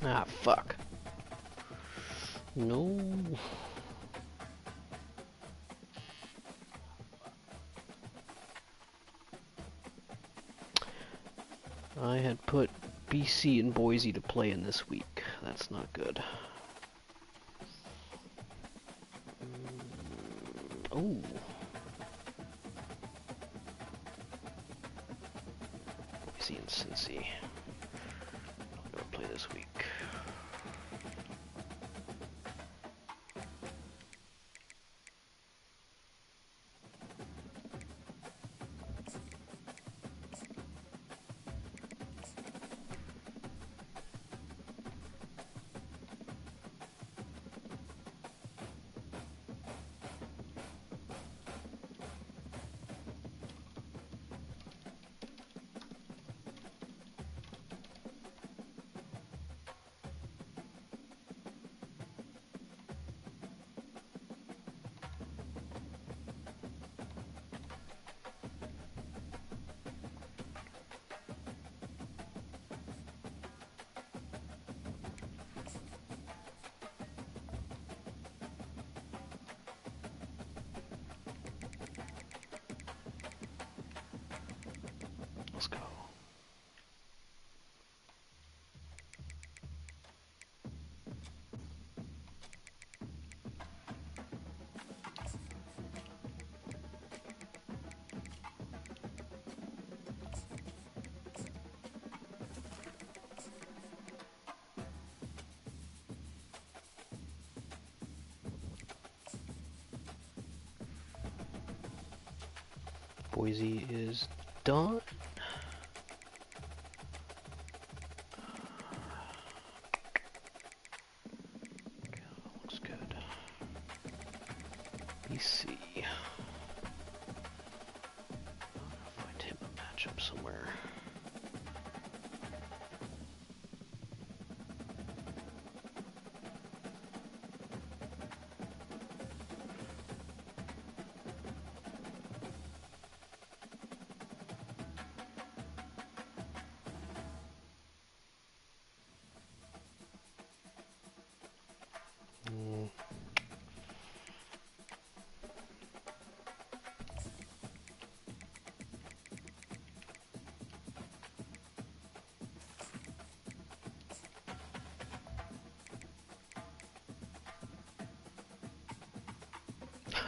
Ah, fuck. No. I had put BC and Boise to play in this week. That's not good. Oh. Boise and Cincy. I'll go play this week. Let's go. Boise is done. Looks good. BC. I'll find him a matchup somewhere.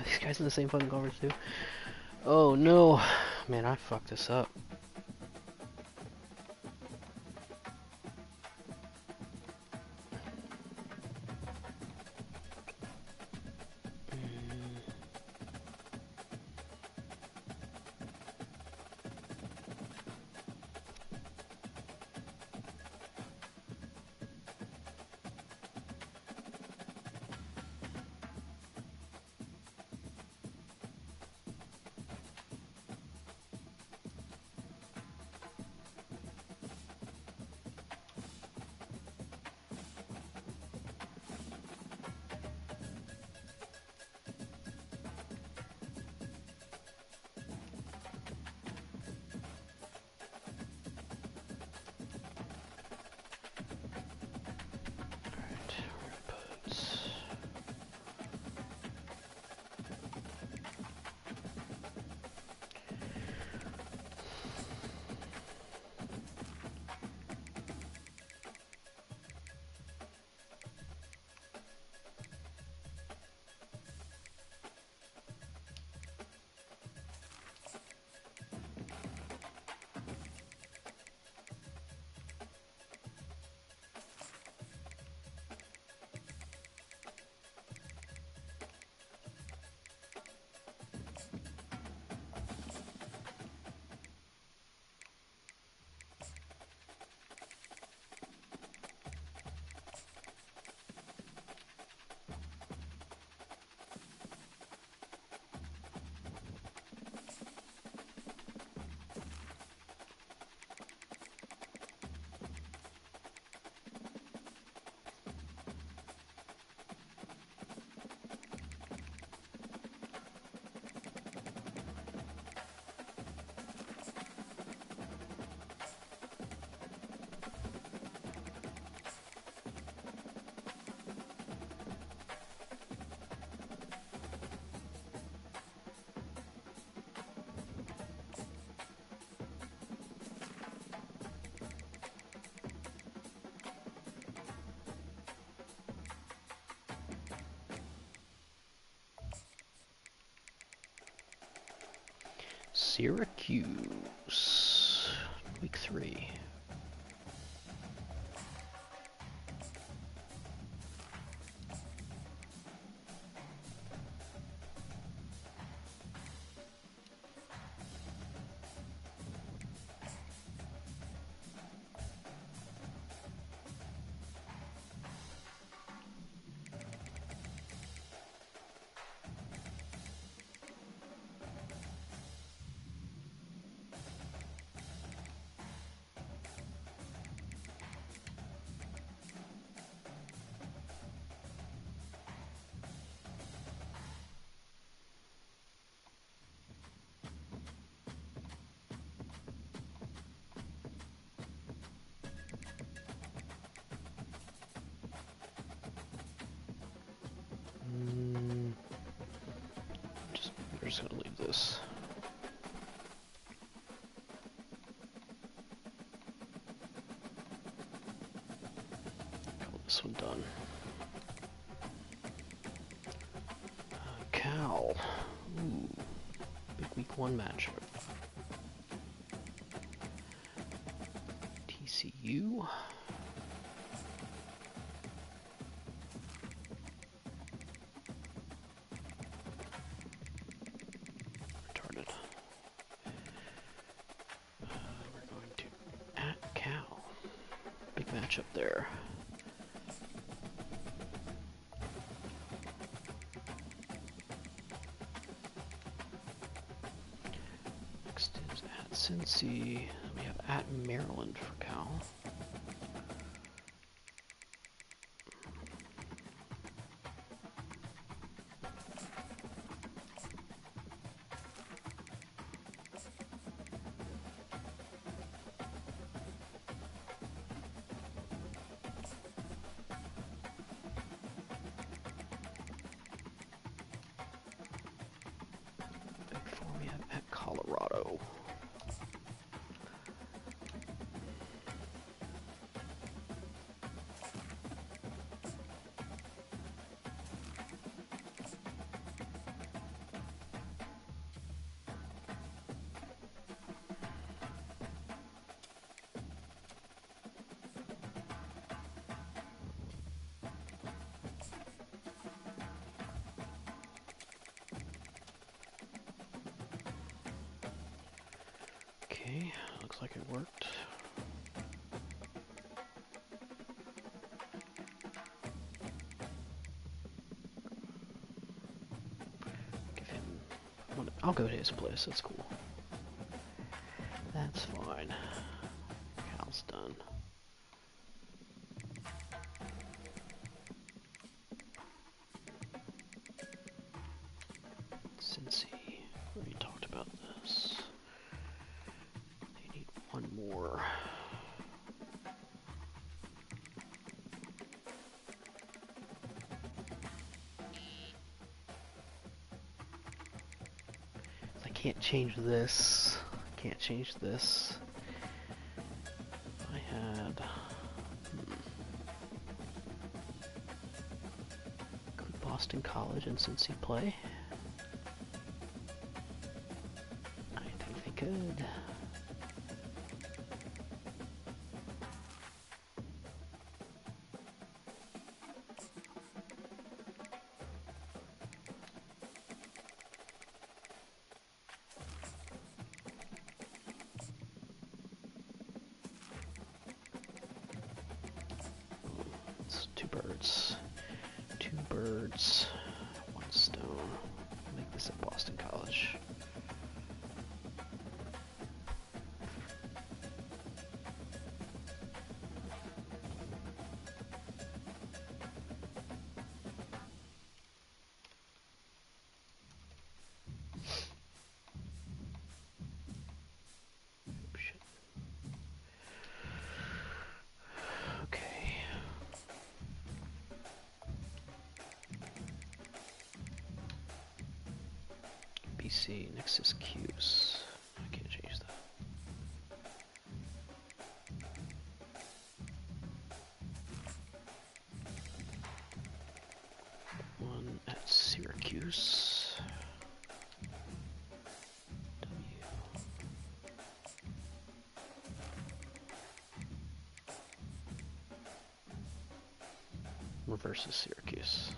These guys in the same fucking conference too. Oh no, man, I fucked this up. Syracuse. Week 3. We're just gonna leave this. Call this one done. Cal. Ooh. Big week 1 matchup. TCU. Retarded. We're going to at Cal. Big matchup there. Next is at Cincy. We have at Maryland for Cal. Colorado. Okay, looks like it worked. Give him... I'll go to his place, that's cool. That's fine. Cal's done. Cincy, we already talked about this. They need one more. I can't change this. Can't change this. I had... Could Boston College and Cincy play? I think they could. Two birds, one stone. Make this at Boston College. BC, next is Q's. I can't change that. One at Syracuse. W. versus Syracuse.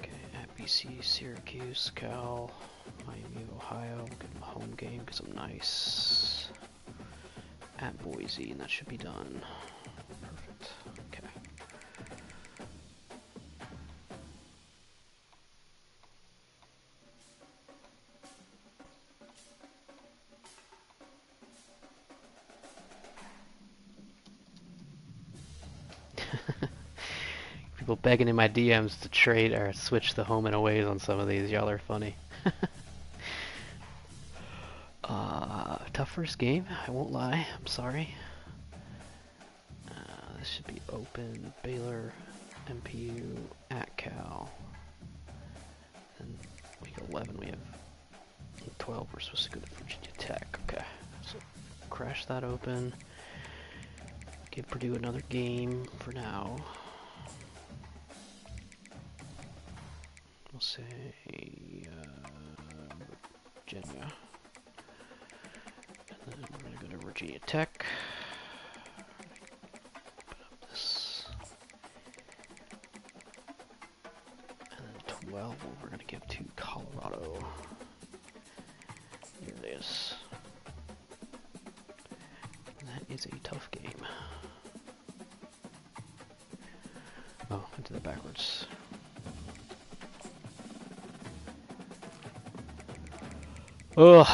Okay, at BC, Syracuse, Cal, Miami, Ohio. Get my home game because I'm nice. At Boise, and that should be done. Perfect. Okay. People begging in my DMs to trade or switch the home and aways on some of these. Y'all are funny. Tough first game, I won't lie. I'm sorry. This should be open. Baylor, MPU, at Cal. And week 11 we have 12. We're supposed to go to Virginia Tech. Okay, so crash that open. Give Purdue another game for now. We'll say Virginia. And then we're going to go to Virginia Tech. Put up this. And then 12 we're going to give to Colorado. Here it is. And that is a tough game. Oh, I did that backwards. Ugh.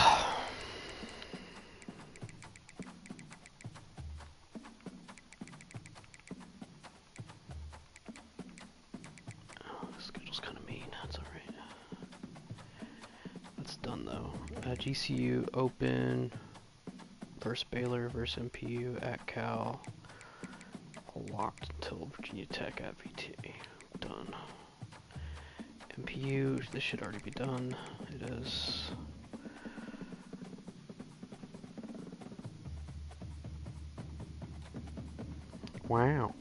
Oh, the schedule's kind of mean. That's alright. That's done though. GCU open versus Baylor versus MPU at Cal. Locked until Virginia Tech at VT. Done. MPU, this should already be done. It is. Wow.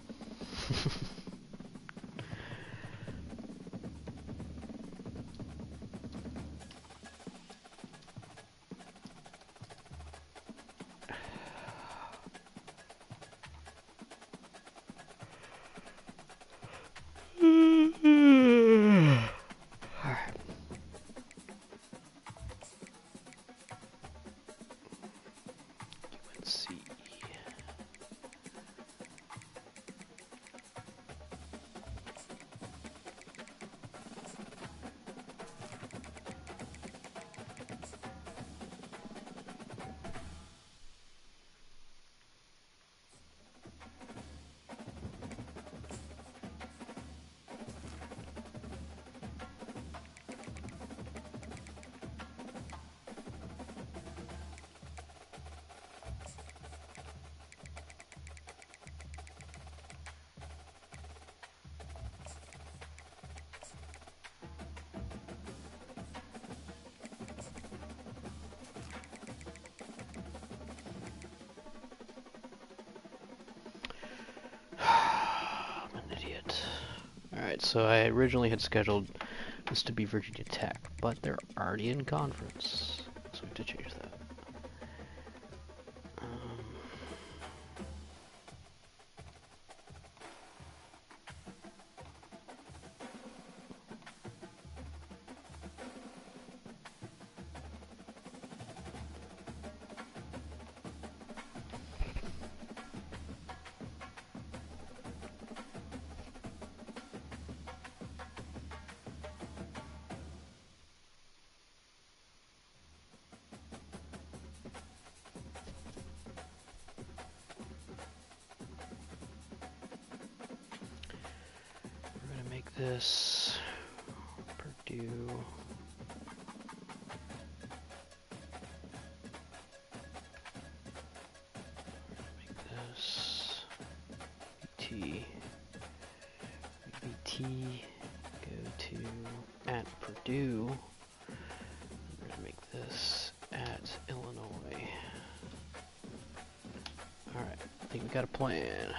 Alright, so I originally had scheduled this to be Virginia Tech, but they're already in conference, so we have to change that. This Purdue make this VT go to at Purdue. We're gonna make this at Illinois. Alright, I think we got a plan.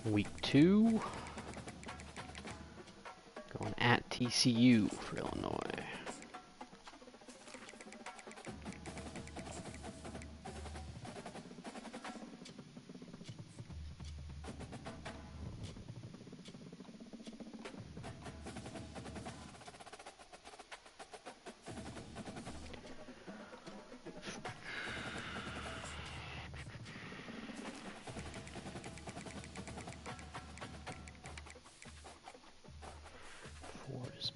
Week 2. Going at TCU for Illinois.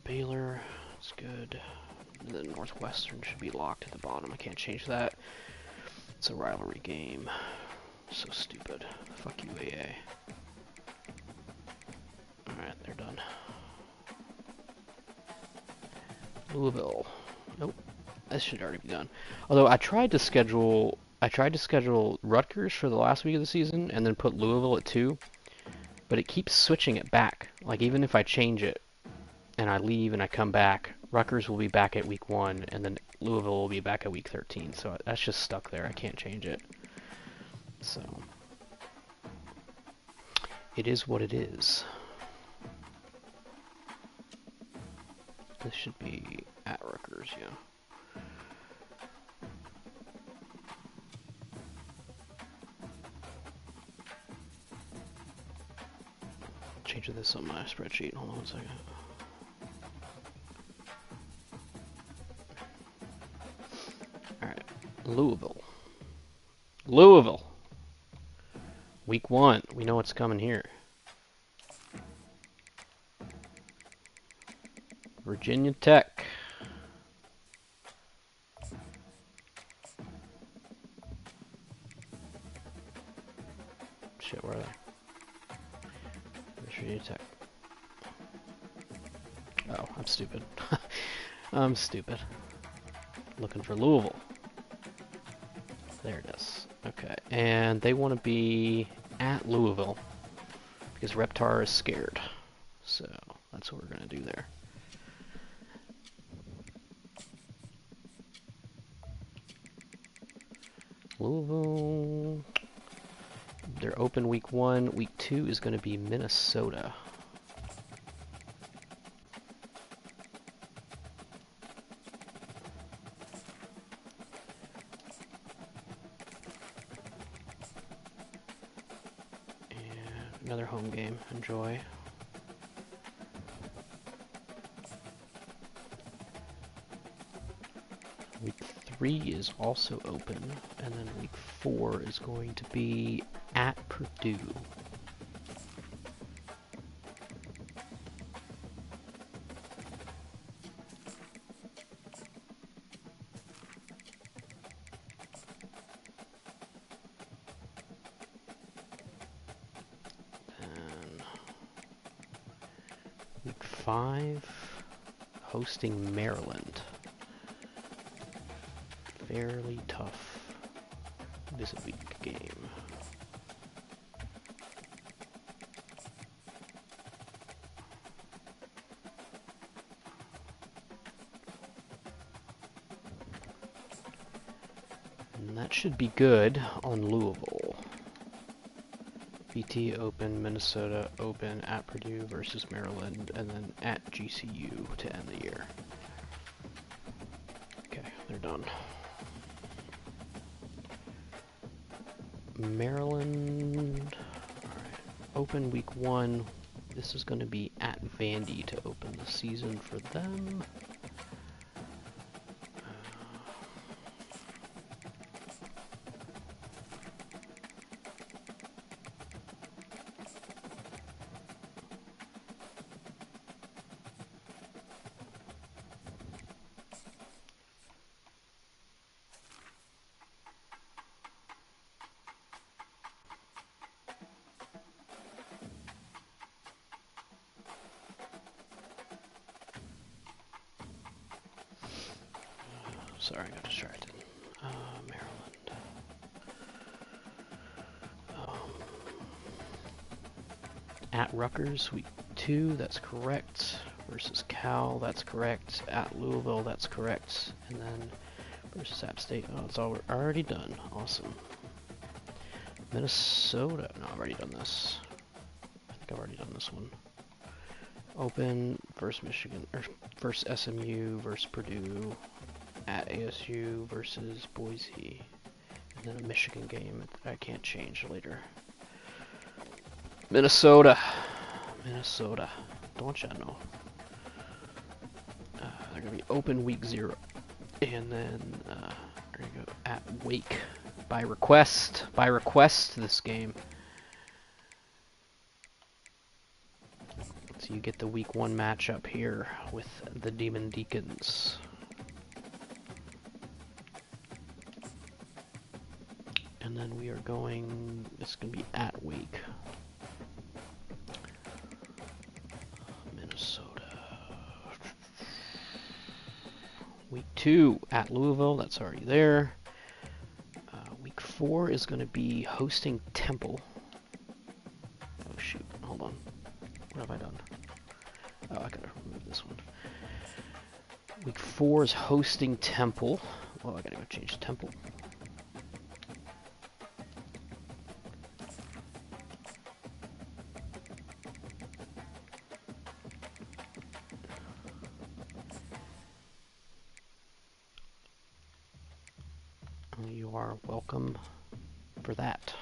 Baylor, that's good. The Northwestern should be locked at the bottom. I can't change that. It's a rivalry game. So stupid. Fuck you, AA. Alright, they're done. Louisville. Nope. This should already be done. Although I tried to schedule Rutgers for the last week of the season and then put Louisville at 2, but it keeps switching it back. Like even if I change it and I leave and I come back, Rutgers will be back at week 1, and then Louisville will be back at week 13. So that's just stuck there. I can't change it. So it is what it is. This should be at Rutgers, yeah. Changing this on my spreadsheet. Hold on one second. Louisville. Week 1. We know what's coming here. Virginia Tech. Shit, where are they? Virginia Tech. Oh, I'm stupid. I'm stupid. Looking for Louisville. There it is. Okay, and they want to be at Louisville because Reptar is scared. So that's what we're going to do there. Louisville. They're open week 1. Week 2 is going to be Minnesota. Another home game. Enjoy. Week 3 is also open, and then week 4 is going to be at Purdue. Week 5, hosting Maryland. Fairly tough visit week game. And that should be good on Louisville. BT open, Minnesota open, at Purdue versus Maryland, and then at GCU to end the year. Okay, they're done. Maryland, alright, open week 1. This is going to be at Vandy to open the season for them. Sorry, I got distracted. Maryland. At Rutgers, week 2, that's correct. Versus Cal, that's correct. At Louisville, that's correct. And then versus App State, oh, it's all already done. Awesome. Minnesota, no, I've already done this. think I've already done this one. Open versus Michigan, or versus SMU versus Purdue, at ASU versus Boise, and then a Michigan game that I can't change later. Minnesota. Don't ya know? They're gonna be open week 0, and then we're gonna go at Wake by request. By request, this game. So you get the week 1 matchup here with the Demon Deacons. And then we are going, it's going to be at Wake. Minnesota. Week 2 at Louisville, that's already there. Week 4 is going to be hosting Temple. Oh shoot, hold on. What have I done? Oh, I gotta remove this one. Week 4 is hosting Temple. Oh, I gotta go change Temple. You are welcome for that.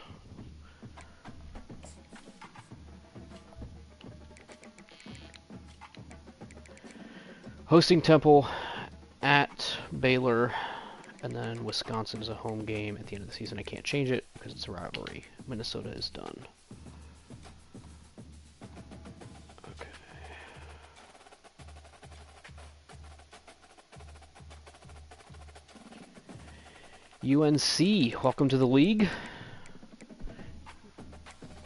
Hosting Temple, at Baylor, and then Wisconsin is a home game at the end of the season. I can't change it because it's a rivalry. Minnesota is done. Okay. UNC, welcome to the league.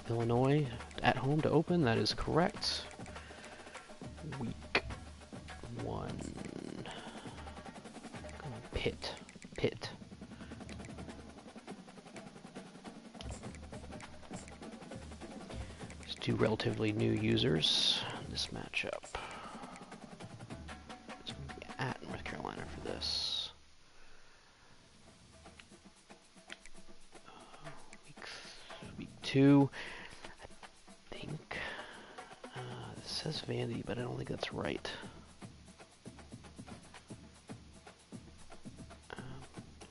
Illinois at home to open, that is correct. Week 1. Pitt. There's 2 relatively new users in this matchup. It's going to be at North Carolina for this. Week 2. I think this says Vandy, but I don't think that's right.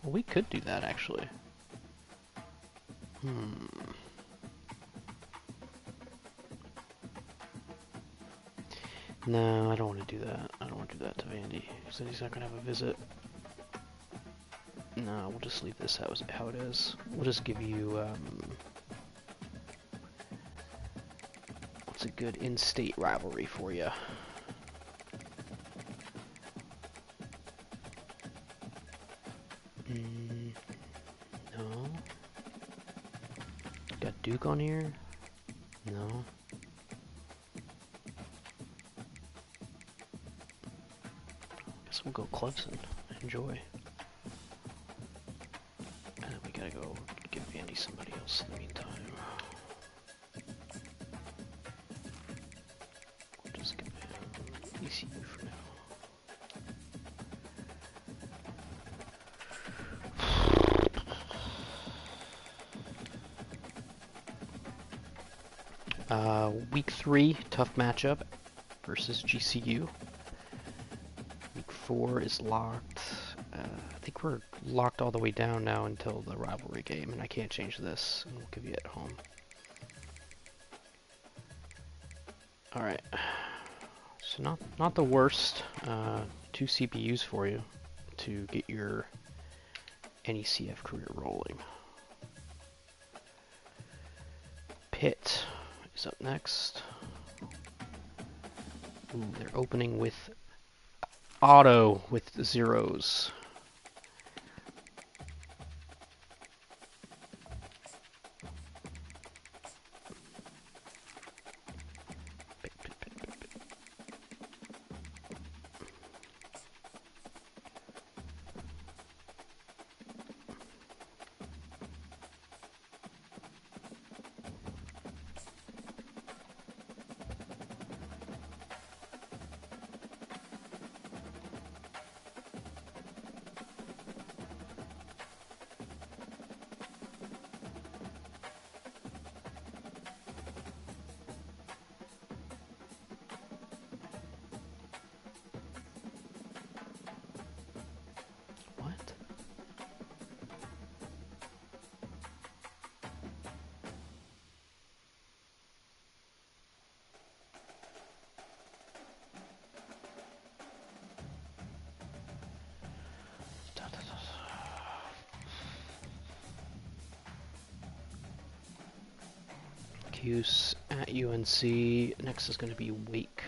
Well, we could do that, actually. No, I don't want to do that. I don't want to do that to Vandy, because then he's not going to have a visit. No, we'll just leave this how it is. We'll just give you, what's a good in-state rivalry for you? No. Got Duke on here? No. Guess we'll go Clemson. Enjoy. And then we gotta go give Vandy somebody else in the meantime. We'll just give him ECU for now. Week 3, tough matchup versus GCU. Week 4 is locked. I think we're locked all the way down now until the rivalry game, and I can't change this, and we'll give you at home. Alright. So not the worst. 2 CPUs for you to get your NECF career rolling. Pitt is up next. Ooh, they're opening with auto with the zeros. Syracuse at UNC. Next is going to be Wake.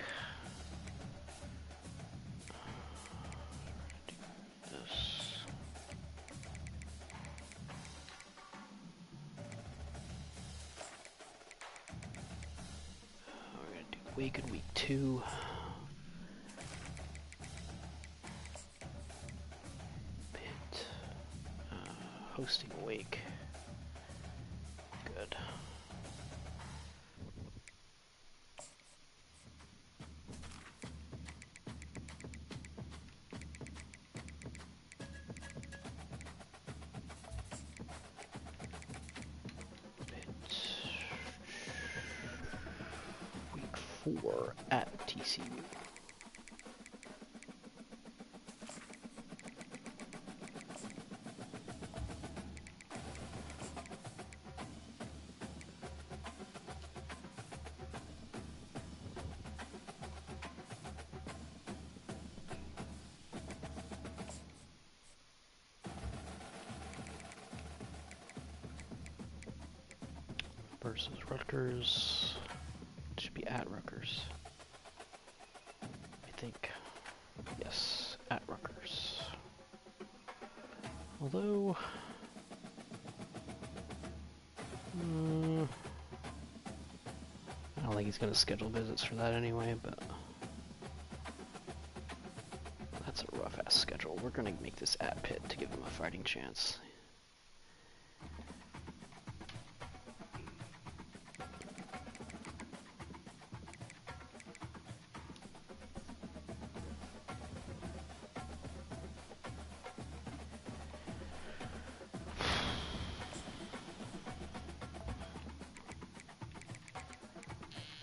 This. We're going to do Wake in week 2. Pitt hosting Wake. Good. Week 4 at TCU. Versus Rutgers. It should be at Rutgers. I think. Yes, at Rutgers. Although... I don't think he's going to schedule visits for that anyway, but... That's a rough-ass schedule. We're going to make this at Pitt to give him a fighting chance.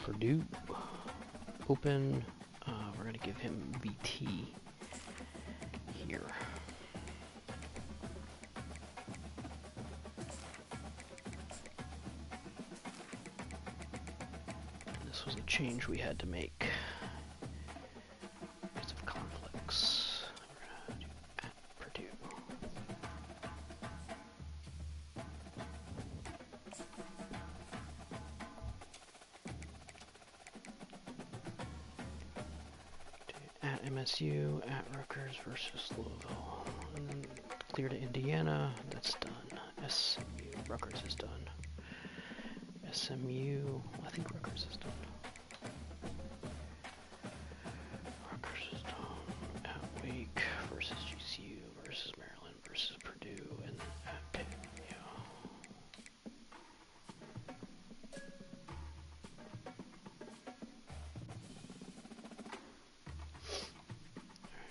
Purdue, open, we're going to give him VT here. This was a change we had to make because of conflicts. We're going to do at Purdue. At MSU, at Rutgers versus Louisville. And then clear to Indiana, that's done. SMU, Rutgers is done. SMU, I think Rutgers is done. Rutgers is done. At Wake versus GCU versus Maryland versus Purdue, and then at Pitt, yeah.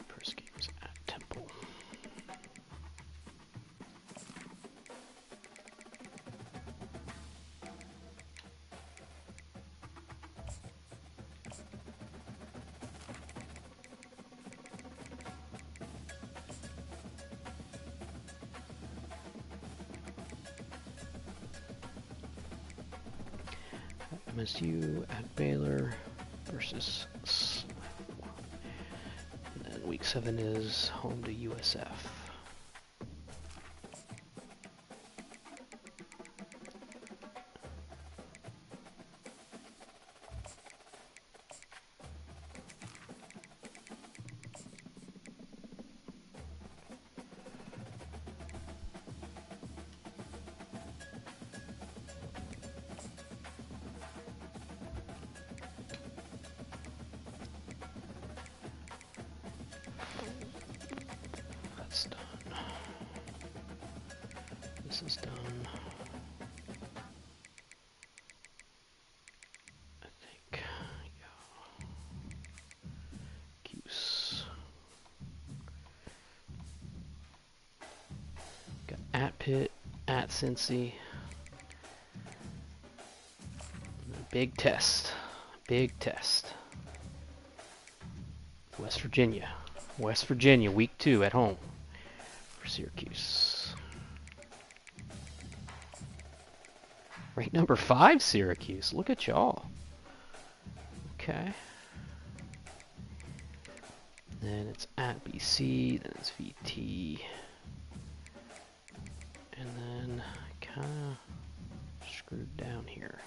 First game is at Temple. MSU at Baylor versus and then week 7 is home to USF. That's done. This is done. I think, yeah. Cuse. Got at Pitt, at Cincy. Big test. Big test. West Virginia. West Virginia, week 2 at home for Syracuse. Ranked number 5, Syracuse. Look at y'all. Okay. Then it's at BC, then it's VT. And then kind of screwed down here.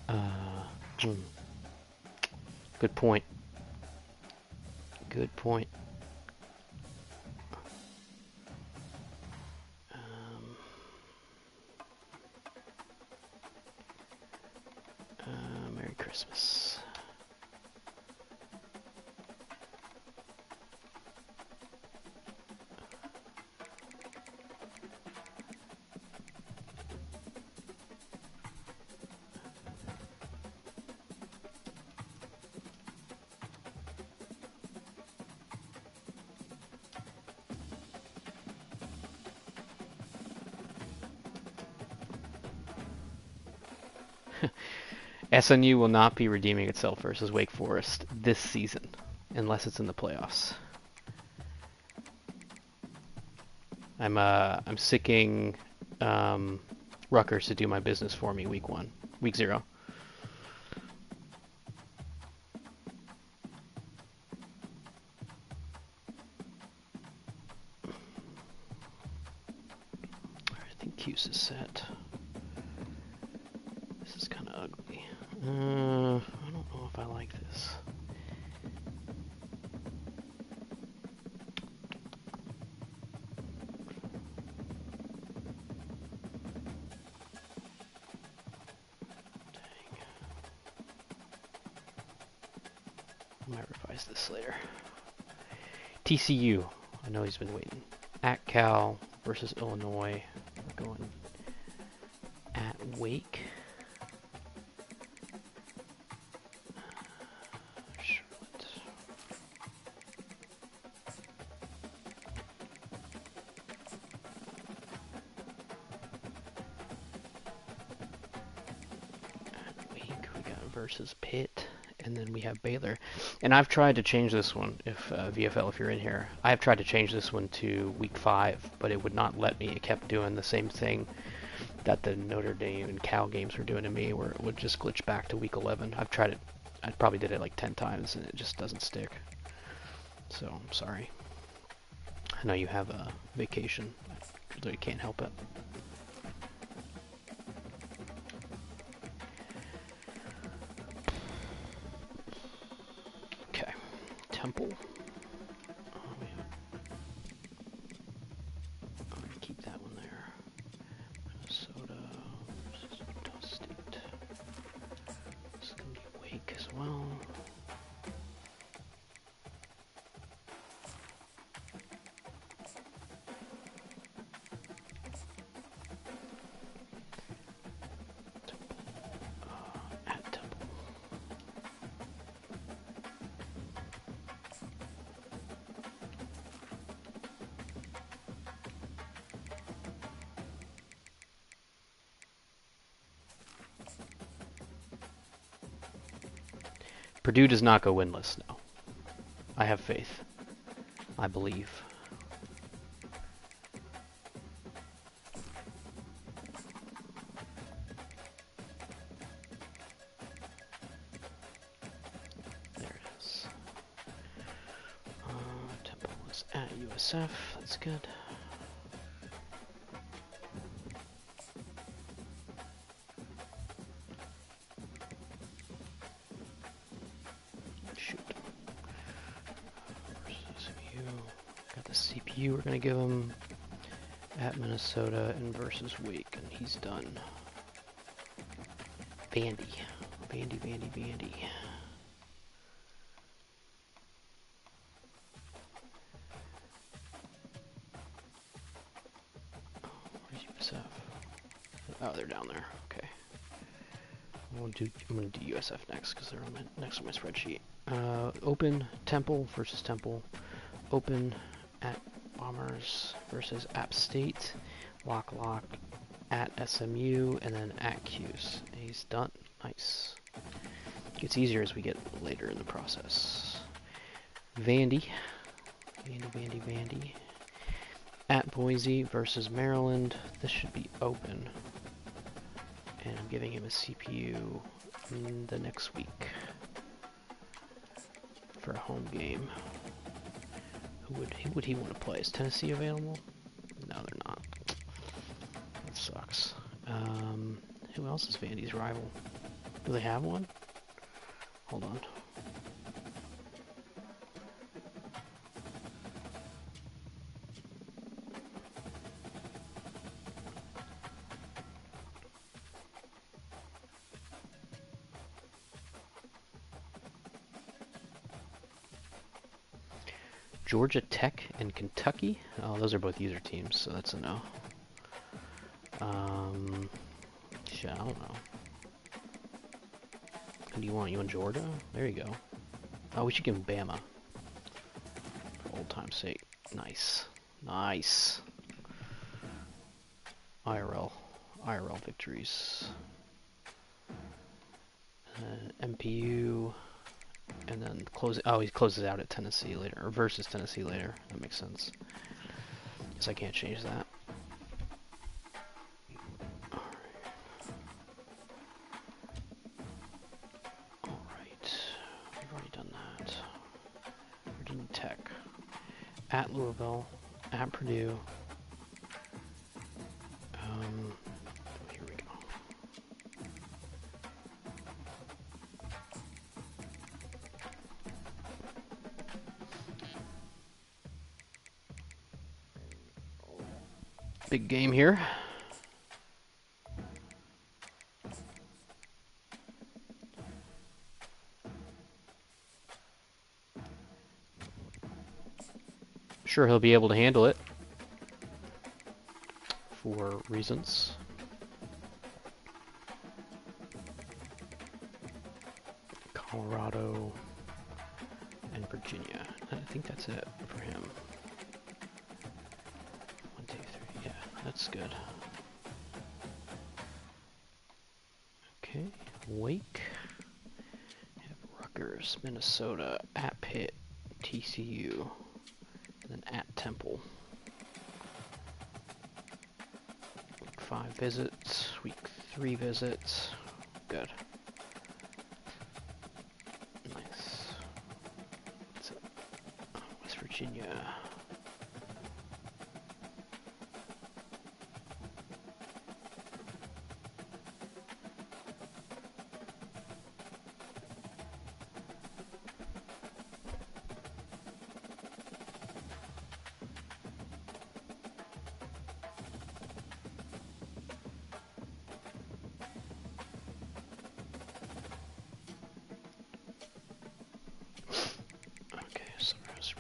Hmm. Good point. Good point. Merry Christmas. SNU will not be redeeming itself versus Wake Forest this season, unless it's in the playoffs. I'm sicking Rutgers to do my business for me week 0. I think Cuse is set. This is kind of ugly. I don't know if I like this. I might revise this later. TCU. I know he's been waiting. At Cal versus Illinois. We're going at Wake. Charlotte. At Wake, we got versus Pitt. And then we have Baylor. And I've tried to change this one, if VFL, if you're in here. I've tried to change this one to week 5, but it would not let me. It kept doing the same thing that the Notre Dame and Cal games were doing to me, where it would just glitch back to week 11. I've tried it. I probably did it like 10 times, and it just doesn't stick. So, I'm sorry. I know you have a vacation. I really can't help it. Temple. I'm gonna keep that one there. Minnesota versus Utah State. This is gonna be Wake as well. At Temple. Purdue does not go winless, no. I have faith. I believe. There it is. Temple is at USF. That's good. CPU we're going to give him at Minnesota and versus Wake, and he's done. Vandy. Vandy. Where's USF? Oh, they're down there. Okay. I'm going to do USF next because they're next on my spreadsheet. Open Temple versus Temple. Open at Bombers versus App State. Lock at SMU, and then at Cuse. He's done. Nice. Gets easier as we get later in the process. Vandy. At Boise versus Maryland. This should be open. And I'm giving him a CPU in the next week for a home game. Who would he want to play? Is Tennessee available? No, they're not. That sucks. Who else is Vandy's rival? Do they have one? Hold on. Georgia Tech and Kentucky? Oh, those are both user teams, so that's a no. Shit, I don't know. Who do you want? You want Georgia? There you go. Oh, we should give him Bama. For old time's sake. Nice. Nice. IRL victories. MPU. And then close. Oh, he closes out at Tennessee later, or versus Tennessee later. That makes sense. Guess I can't change that. All right, we've already done that. Virginia Tech, at Louisville, at Purdue. Here we go. Big game here. Sure, he'll be able to handle it for reasons. Colorado and Virginia. I think that's it for him. 1, 2, 3. Yeah, that's good. Okay, Wake. Have Rutgers, Minnesota, at Pitt, TCU, and then at Temple. Week 5 visits, week 3 visits. Good. Nice. What's it? West Virginia.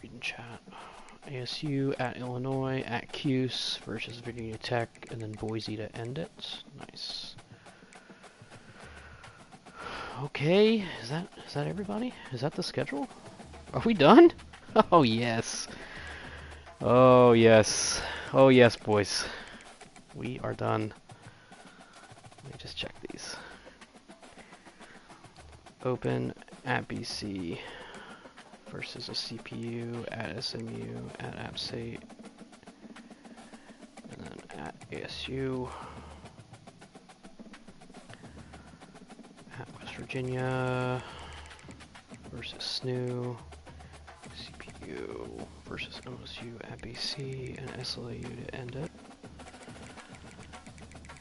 Reading chat. ASU at Illinois, at Cuse versus Virginia Tech, and then Boise to end it. Nice. Okay, is that everybody? Is that the schedule? Are we done? Oh yes. Oh yes. Oh yes, boys. We are done. Let me just check these. Open at BC. Versus a CPU at SMU, at App State, and then at ASU, at West Virginia, versus SNU, CPU, versus MSU at BC, and SLAU to end it.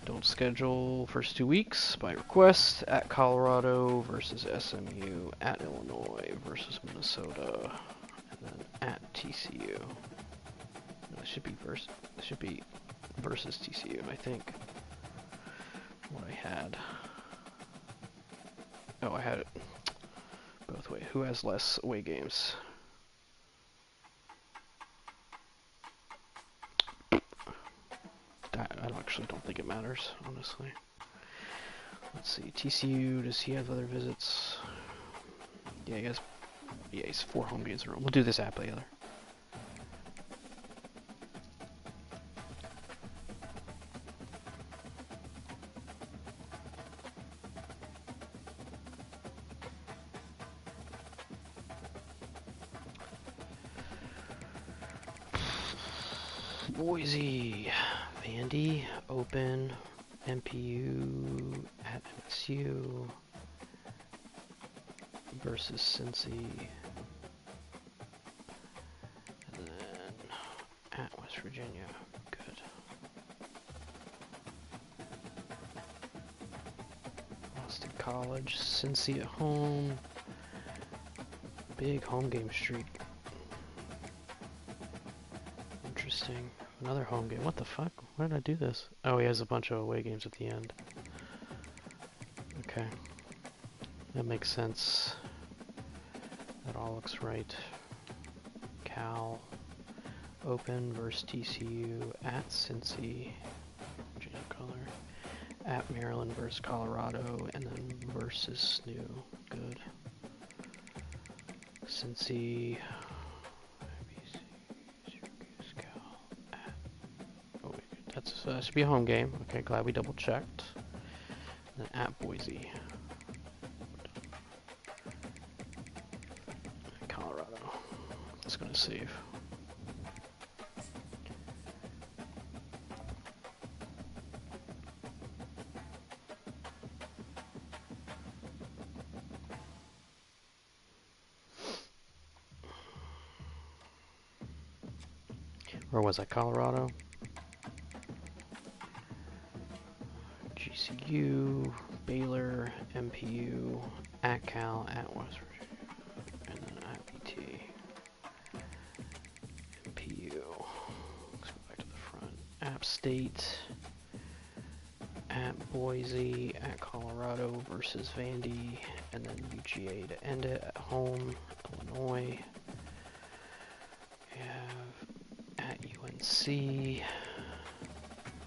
Don't schedule first 2 weeks by request at Colorado versus SMU, at Illinois versus Minnesota, and then at TCU. No, it should be versus TCU, I think. What I had. Oh, I had it both ways. Who has less away games? I actually don't think it matters, honestly. Let's see, TCU, does he have other visits? Yeah, he's 4 home games in a row. We'll do this app together. Boise, Vandy, Open, MPU at MSU versus Cincy, and then at West Virginia. Good. Boston College, Cincy at home. Big home game streak. Interesting. Another home game. What the fuck? Why did I do this? Oh, he has a bunch of away games at the end. Okay. That makes sense. That all looks right. Cal. Open versus TCU at Cincy. Change of color. At Maryland versus Colorado. And then versus SNU. Good. Cincy. That should be a home game. Okay, glad we double checked. And then at Boise. Colorado. It's gonna save. Where was I? Colorado? GCU, Baylor, MPU, at Cal, at West Virginia, and then at BT. MPU. Let's go back to the front. App State, at Boise, at Colorado versus Vandy, and then UGA to end it at home, Illinois. We have at UNC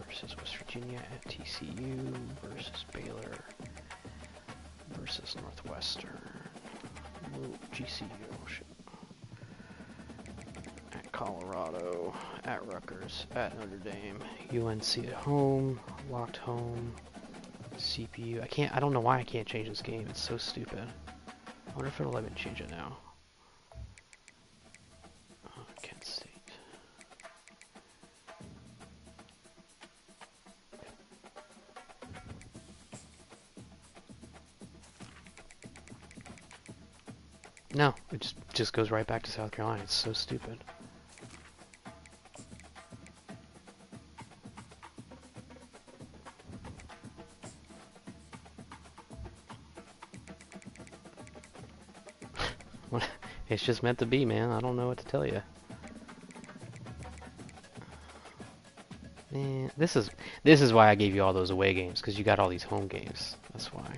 versus West Virginia, at TCU versus Baylor versus Northwestern. Ooh, GCU. Shit. At Colorado, at Rutgers, at Notre Dame, UNC at home, locked home, CPU. I don't know why I can't change this game. It's so stupid. I wonder if it'll let me change it now. Kent State. No, it just goes right back to South Carolina. It's so stupid. It's just meant to be, man. I don't know what to tell you. Man, this is why I gave you all those away games, because you got all these home games. That's why.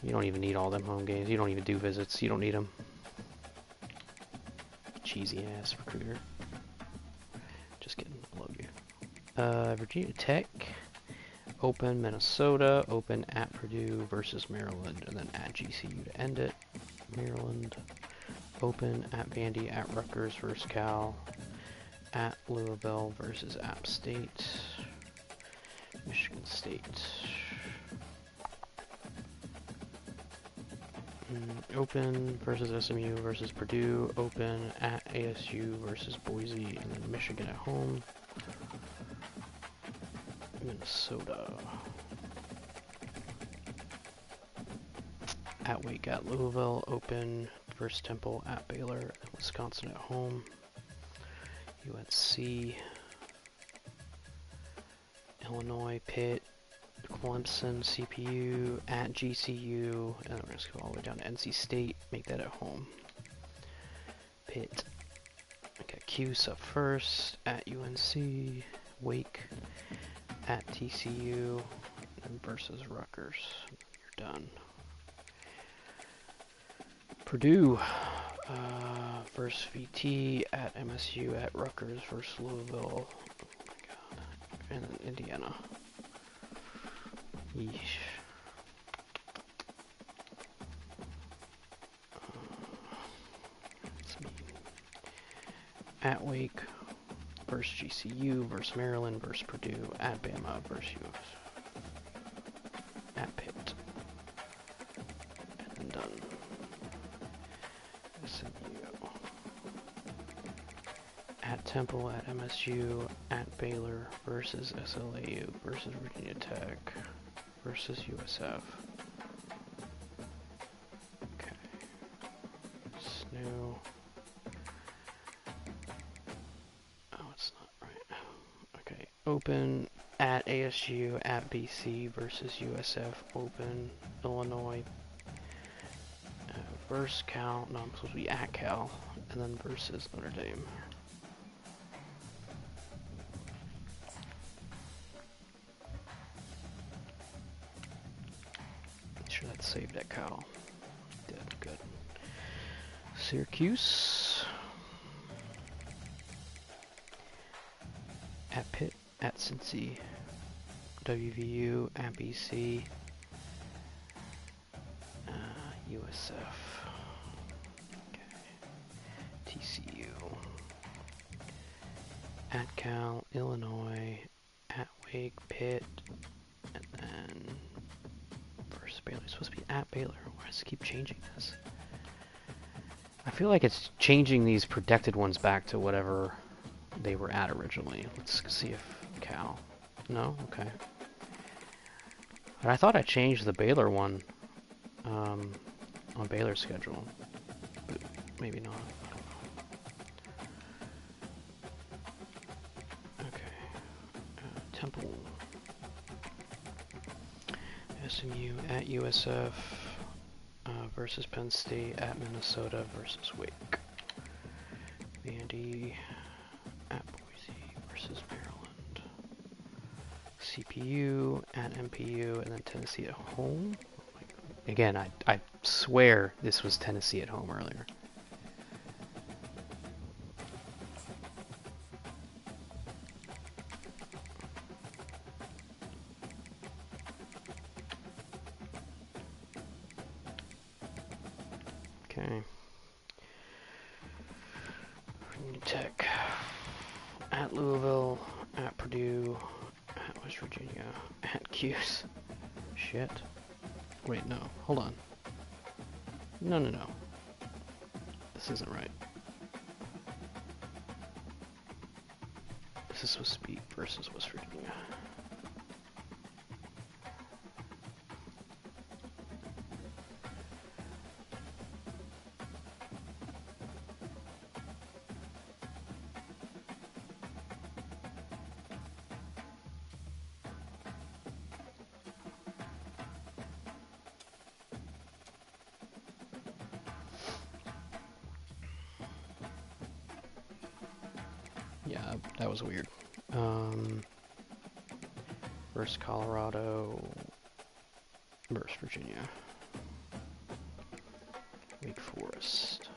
You don't even need all them home games. You don't even do visits. You don't need them. Cheesy ass recruiter. Just kidding. I love you. Virginia Tech. Open Minnesota. Open at Purdue versus Maryland. And then at GCU to end it. Maryland. Open at Vandy. At Rutgers versus Cal. At Louisville versus App State. Michigan State. Open versus SMU versus Purdue. Open at ASU versus Boise. And then Michigan at home. Minnesota. At Wake at Louisville. Open versus Temple at Baylor. Wisconsin at home. UNC. Illinois, Pitt, Clemson, CPU, at GCU, and we're just go all the way down to NC State, make that at home. Pitt. Okay, Cuse up first, at UNC, Wake, at TCU, and versus Rutgers. You're done. Purdue versus VT, at MSU, at Rutgers versus Louisville. Oh my god. And then Indiana. Yeesh. At Wake versus GCU versus Maryland versus Purdue. At Bama versus UF. At Pitt. And then done. SMU. At Temple, at MSU, at Baylor versus SLAU versus Virginia Tech versus USF. Okay. SNU. Oh, it's not right. Okay. Open at ASU, at BC versus USF, Open, Illinois, versus Cal, no, I'm supposed to be at Cal, and then versus Notre Dame. Make sure that's saved at Cal. Did, good. Syracuse, at Pitt, at Cincy, WVU, at BC, USF, okay. TCU, at Cal, Illinois, at Wake, Pitt, and then versus Baylor. It's supposed to be at Baylor. Why does it keep changing this? I feel like it's changing these protected ones back to whatever they were at originally. Let's see if Cal. No? Okay. But I thought I changed the Baylor one on Baylor's schedule. But maybe not. I don't know. Okay. Temple. SMU at USF versus Penn State, at Minnesota versus Wake. Vandy at Boise versus Maryland. CPU at MPU, and then Tennessee at home. Again, I swear this was Tennessee at home earlier. Okay. Virginia Tech at Louisville, at Purdue, at West Virginia, at Cuse. Shit. Wait, no. Hold on. No. This isn't right. This is supposed to be versus West Virginia. Yeah, that was weird. Versus Colorado, versus Virginia. Wake Forest.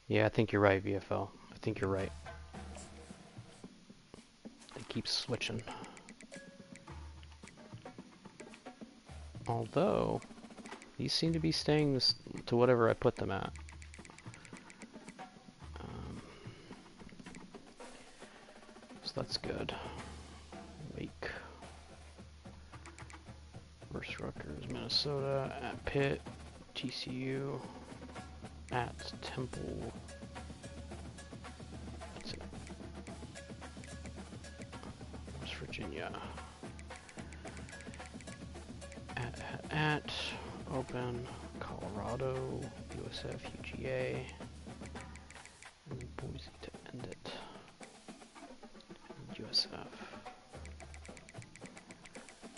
Yeah, I think you're right, VFL. I think you're right. They keep switching. Although, these seem to be staying to whatever I put them at. So that's good. Wake. Versus Rutgers, Minnesota, at Pitt, TCU, at Temple. That's it. West Virginia. At Open, Colorado, USF, UGA, and then Boise to end it. And USF.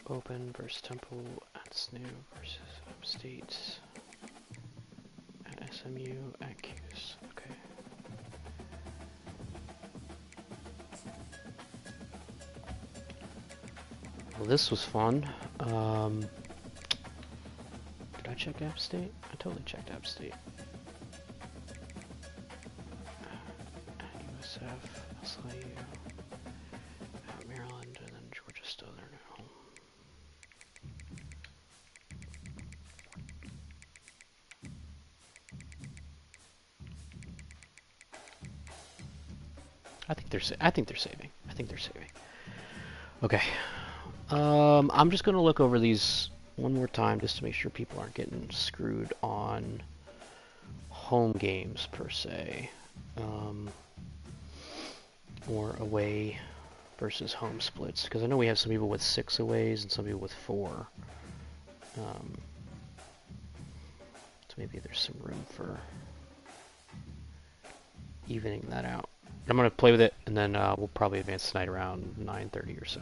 Open versus Temple, at SNU versus Upstate, at SMU, at Cuse. Okay. Well, this was fun. Did I check App State? I totally checked App State. At USF, SIU, at Maryland, and then Georgia Southern at home. I think they're saving. I think they're saving. Okay. I'm just gonna look over these one more time just to make sure people aren't getting screwed on home games per se, or away versus home splits, because I know we have some people with 6 aways and some people with 4. So maybe there's some room for evening that out. I'm going to play with it, and then we'll probably advance tonight around 9:30 or so.